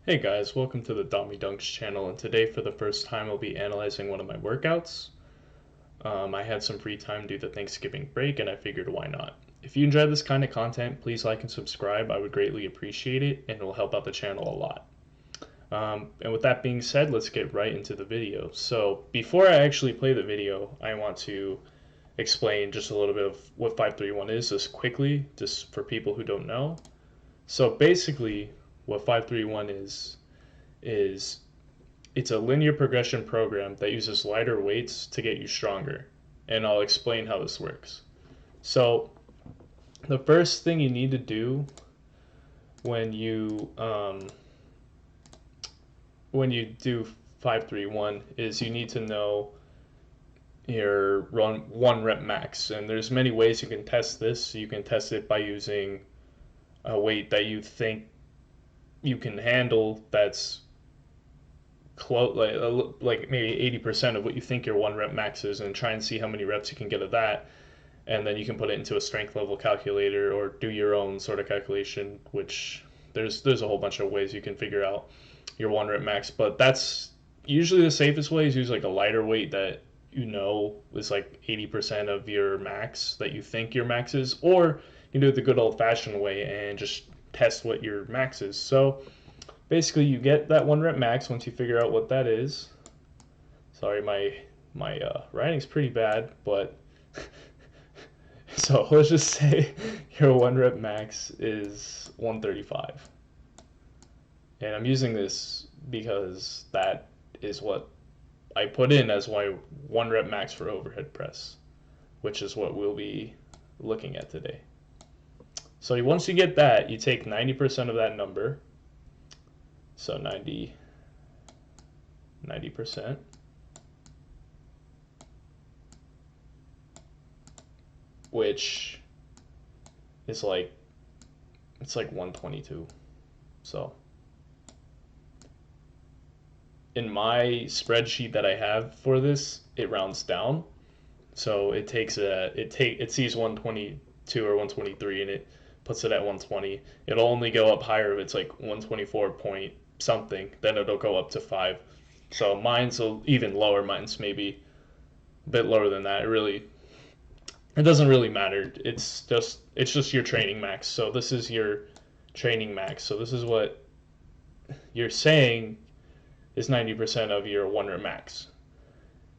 Hey guys, welcome to the Dommy Dunks channel, and today for the first time I'll be analyzing one of my workouts. I had some free time due to Thanksgiving break and I figured why not. If you enjoy this kind of content, please like and subscribe. I would greatly appreciate it and it will help out the channel a lot. And with that being said, let's get right into the video. So before I actually play the video, I want to explain just a little bit of what 531 is just quickly, just for people who don't know. So basically what 531 is it's a linear progression program that uses lighter weights to get you stronger. And I'll explain how this works. So the first thing you need to do when you do 531 is you need to know your one rep max. And there's many ways you can test this. You can test it by using a weight that you think you can handle that's close, like maybe 80% of what you think your one rep max is, and try and see how many reps you can get of that. And then you can put it into a strength level calculator or do your own sort of calculation, which there's a whole bunch of ways you can figure out your one rep max. But that's usually the safest way, is use like a lighter weight that you know is like 80% of your max that you think your max is, or you do it the good old fashioned way and just test what your max is. So basically you get that one rep max once you figure out what that is. Sorry, my writing's pretty bad, but so let's just say your one rep max is 135. And I'm using this because that is what I put in as my one rep max for overhead press, which is what we'll be looking at today. So once you get that, you take 90% of that number. So 90%. Which is like, it's like 122. So in my spreadsheet that I have for this, it rounds down. So it takes it sees 122 or 123 and it puts it at 120. It'll only go up higher if it's like 124 point something, then it'll go up to 5. So mine's even lower. Mine's maybe a bit lower than that. It doesn't really matter. It's just your training max. So this is your training max. So this is what you're saying is 90% of your one rep max.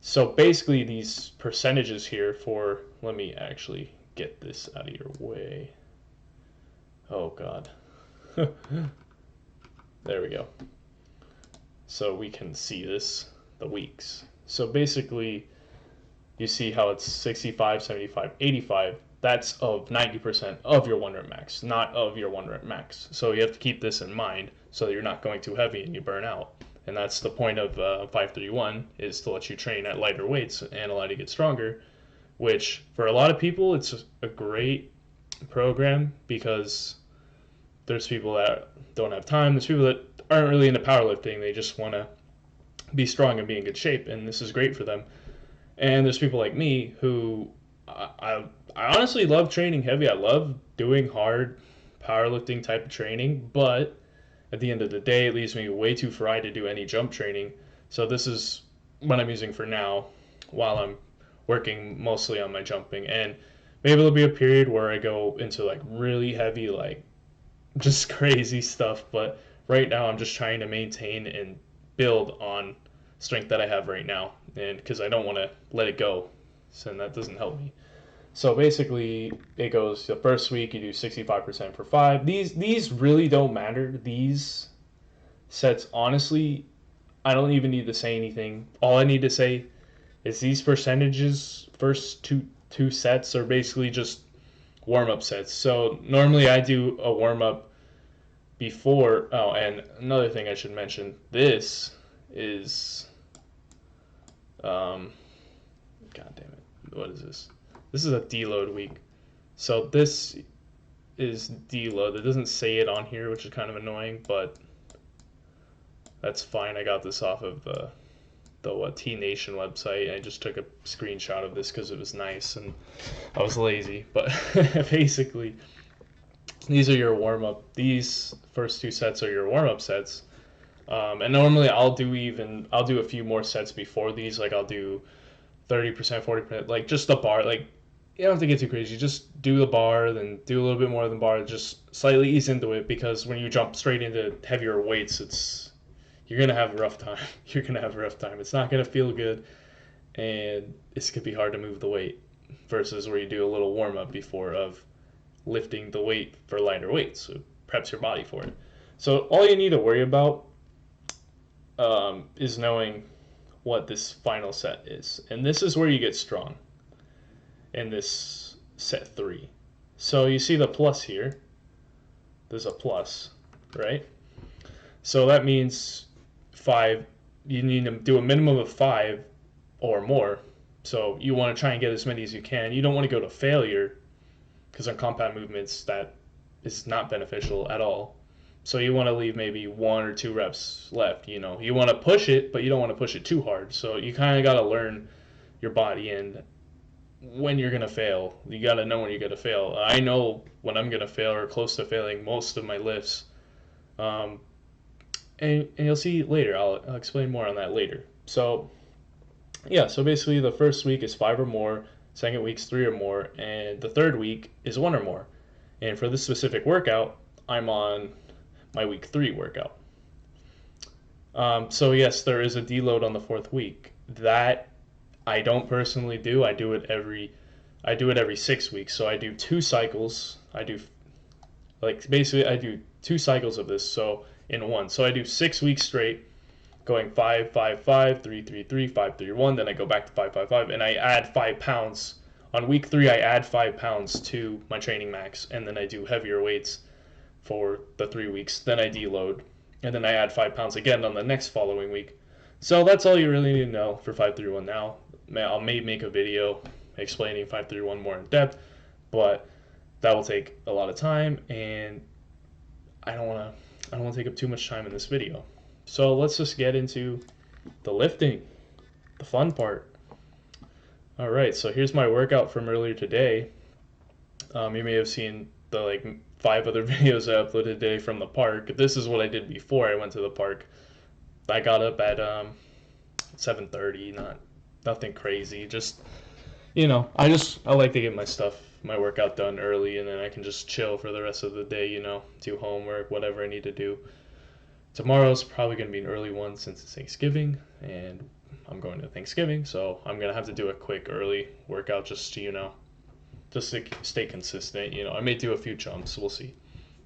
So basically these percentages here for, let me actually get this out of your way. Oh God. There we go. So we can see this, the weeks. So basically you see how it's 65, 75, 85. That's of 90% of your one rep max, not of your one rep max. So you have to keep this in mind so that you're not going too heavy and you burn out. And that's the point of 531, is to let you train at lighter weights and allow you to get stronger, which for a lot of people it's a great program because there's people that don't have time. There's people that aren't really into powerlifting. They just want to be strong and be in good shape, and this is great for them. And there's people like me who I honestly love training heavy. I love doing hard powerlifting type of training, but at the end of the day, it leaves me way too fried to do any jump training. So this is what I'm using for now while I'm working mostly on my jumping. And maybe there'll be a period where I go into like really heavy, like just crazy stuff. But right now I'm just trying to maintain and build on strength that I have right now, and because I don't want to let it go, so that doesn't help me. So basically it goes, the first week you do 65% for 5. These really don't matter. These sets, honestly, I don't even need to say anything. All I need to say is these percentages, first two sets, are basically just warm-up sets. So normally I do a warm-up before. Oh, and another thing I should mention, this is God damn it, what is this? This is a deload week. So this is deload. It doesn't say it on here, which is kind of annoying, but that's fine. I got this off of the T Nation website. I just took a screenshot of this because it was nice and I was lazy. But basically, these are your warm-up. These first two sets are your warm-up sets. And normally I'll do a few more sets before these. Like I'll do 30%, 40%, like just the bar. Like you don't have to get too crazy. Just do the bar, then do a little bit more than bar. Just slightly ease into it, because when you jump straight into heavier weights, you're gonna have a rough time. You're gonna have a rough time. It's not gonna feel good, and it's gonna be hard to move the weight. Versus where you do a little warm up before of lifting the weight for lighter weights, so it preps your body for it. So all you need to worry about is knowing what this final set is, and this is where you get strong in this set 3. So you see the plus here. There's a plus, right? So that means 5. You need to do a minimum of 5 or more. So you want to try and get as many as you can. You don't want to go to failure, because on compound movements that is not beneficial at all. So you want to leave maybe 1 or 2 reps left. You want to push it, but you don't want to push it too hard. So you kind of got to learn your body and when you're going to fail. You got to know when you're going to fail. I know when I'm going to fail or close to failing most of my lifts. And you'll see later. I'll explain more on that later. So yeah, so basically the first week is 5 or more, second week's 3 or more, and the third week is 1 or more. And for this specific workout, I'm on my week 3 workout. So yes, there is a deload on the 4th week. That I don't personally do. I do it every 6 weeks. So I do 2 cycles. I do 2 cycles of this, so in one. So I do 6 weeks straight, going 5, 5, 5, 3, 3, 3, 5, 3, 1. Then I go back to 5, 5, 5, and I add 5 pounds. On week 3, I add 5 pounds to my training max, and then I do heavier weights for the 3 weeks. Then I deload, and then I add 5 pounds again on the next following week. So that's all you really need to know for 5-3-1 now. I'll maybe make a video explaining 5-3-1 more in depth, but that will take a lot of time, and I don't want to take up too much time in this video. So let's just get into the lifting, the fun part. All right, so here's my workout from earlier today. You may have seen the 5 other videos I uploaded today from the park. This is what I did before I went to the park. I got up at 7:30, nothing crazy. Just I like to get my workout done early, and then I can just chill for the rest of the day. Do homework, whatever I need to do. Tomorrow's probably going to be an early one since it's Thanksgiving, and I'm going to Thanksgiving, so I'm going to have to do a quick early workout just to, just to stay consistent. I may do a few jumps, we'll see.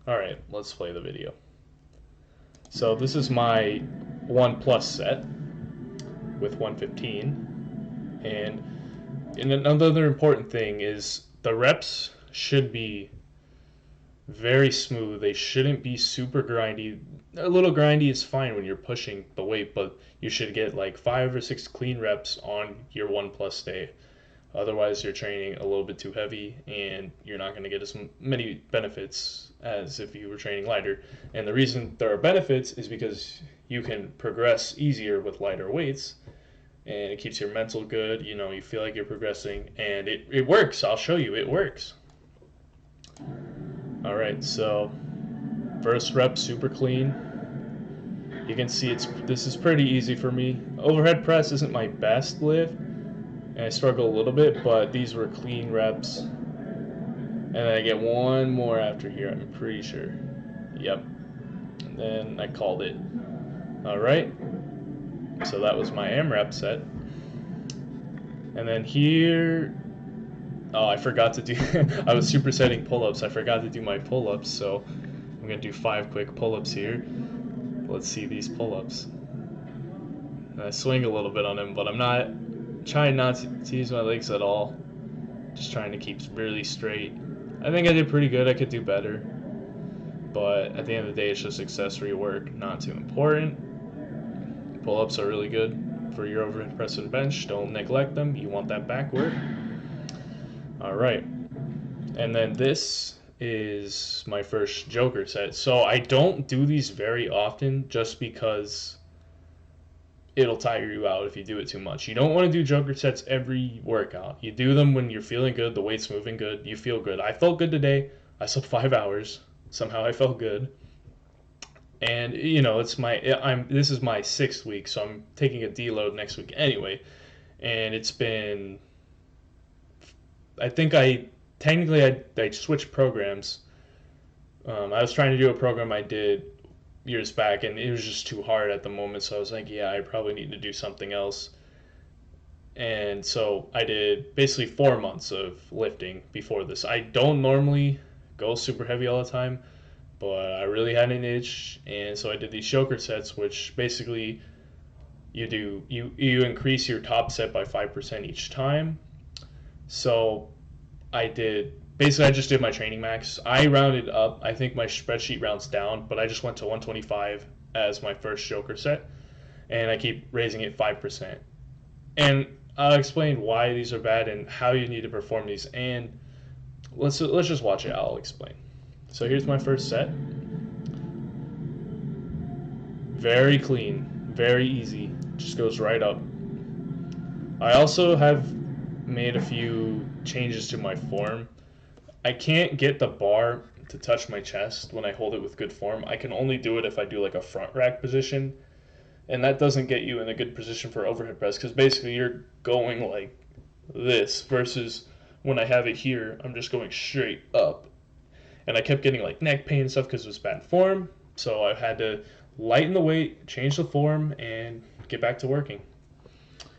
All right, let's play the video. So this is my 1+ set with 115, and another important thing is the reps should be very smooth. They shouldn't be super grindy. A little grindy is fine when you're pushing the weight, but you should get 5 or 6 clean reps on your 1+ day. Otherwise, you're training a little bit too heavy, and you're not going to get as many benefits as if you were training lighter. And the reason there are benefits is because you can progress easier with lighter weights, and it keeps your mental good. You feel like you're progressing, and it works. I'll show you, it works. All right, so first rep, super clean. You can see this is pretty easy for me. Overhead press isn't my best lift, and I struggle a little bit, but these were clean reps. And then I get one more after here, I'm pretty sure. Yep. And then I called it. All right. So that was my AMRAP set. And then here, I forgot to do, I was supersetting pull-ups. I forgot to do my pull-ups, so I'm going to do 5 quick pull-ups here. Let's see these pull-ups. And I swing a little bit on them, but I'm not trying not to use my legs at all. Just trying to keep really straight. I think I did pretty good. I could do better. But at the end of the day, it's just accessory work, not too important. Pull-ups are really good for your overhead press and bench. Don't neglect them. You want that back work. All right. And then this is my first Joker set. So I don't do these very often just because it'll tire you out if you do it too much. You don't want to do Joker sets every workout. You do them when you're feeling good, the weight's moving good, you feel good. I felt good today. I slept 5 hours. Somehow I felt good. And this is my 6th week, so I'm taking a deload next week anyway. And it's been, I think I switched programs. I was trying to do a program I did years back, and it was just too hard at the moment. So I was like, yeah, I probably need to do something else. And so I did basically 4 months of lifting before this. I don't normally go super heavy all the time, but I really had an itch, and so I did these choker sets, which basically you increase your top set by 5% each time. So I just did my training max. I rounded up. I think my spreadsheet rounds down, but I just went to 125 as my first choker set, and I keep raising it 5%. And I'll explain why these are bad and how you need to perform these. And let's just watch it. I'll explain. So here's my first set. Very clean, very easy. Just goes right up. I also have made a few changes to my form. I can't get the bar to touch my chest when I hold it with good form. I can only do it if I do like a front rack position, and that doesn't get you in a good position for overhead press, because basically you're going like this versus when I have it here, I'm just going straight up. And I kept getting like neck pain and stuff because it was bad form, so I had to lighten the weight, change the form, and get back to working.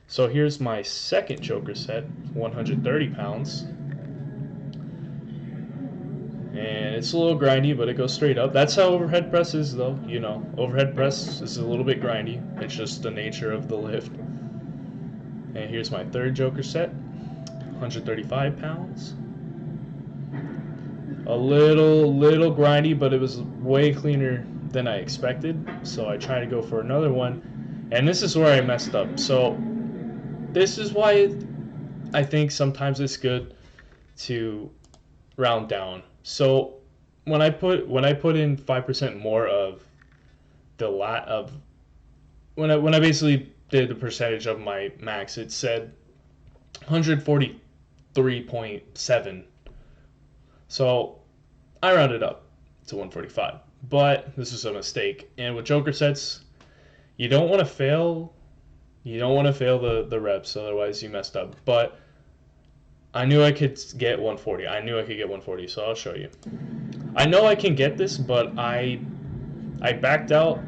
So here's my second choker set, 130 pounds. And it's a little grindy, but it goes straight up. That's how overhead press is, though. Overhead press is a little bit grindy. It's just the nature of the lift. And here's my third choker set, 135 pounds. A little grindy, but it was way cleaner than I expected. So I tried to go for another one. And this is where I messed up. So this is why I think sometimes it's good to round down. So when I put in 5% more of when I basically did the percentage of my max, it said 143.7. So I rounded up to 145. But this is a mistake. And with choker sets, you don't want to fail. You don't want to fail the reps, otherwise you messed up. But I knew I could get 140. I knew I could get 140, so I'll show you. I know I can get this, but I backed out.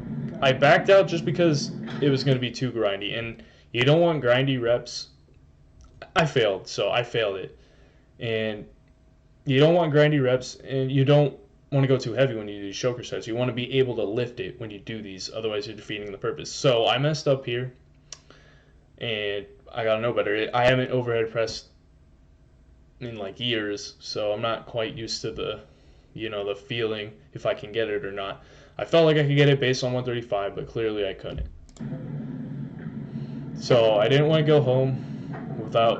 I backed out just because it was going to be too grindy, and you don't want grindy reps. I failed, so I failed it. And you don't want grindy reps, and you don't want to go too heavy when you do choker sets. You want to be able to lift it when you do these, otherwise you're defeating the purpose. So I messed up here, and I gotta know better. I haven't overhead pressed in like years, so I'm not quite used to the feeling if I can get it or not. I felt like I could get it based on 135, but clearly I couldn't. So I didn't want to go home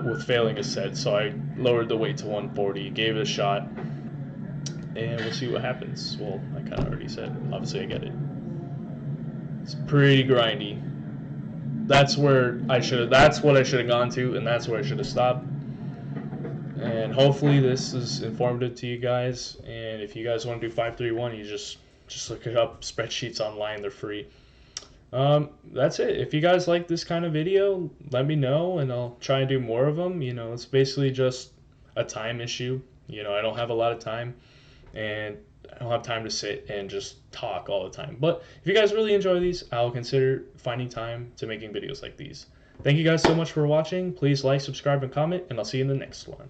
with failing a set, so I lowered the weight to 140, gave it a shot, and we'll see what happens. Well, I kind of already said, obviously I get it. It's pretty grindy. That's what I should have gone to, and that's where I should have stopped. And hopefully this is informative to you guys. And if you guys want to do 531, you just look it up. Spreadsheets online, they're free. That's it. If you guys like this kind of video, let me know, and I'll try and do more of them. It's basically just a time issue. I don't have a lot of time, and I don't have time to sit and just talk all the time. But if you guys really enjoy these, I'll consider finding time to making videos like these. Thank you guys so much for watching. Please like, subscribe, and comment, and I'll see you in the next one.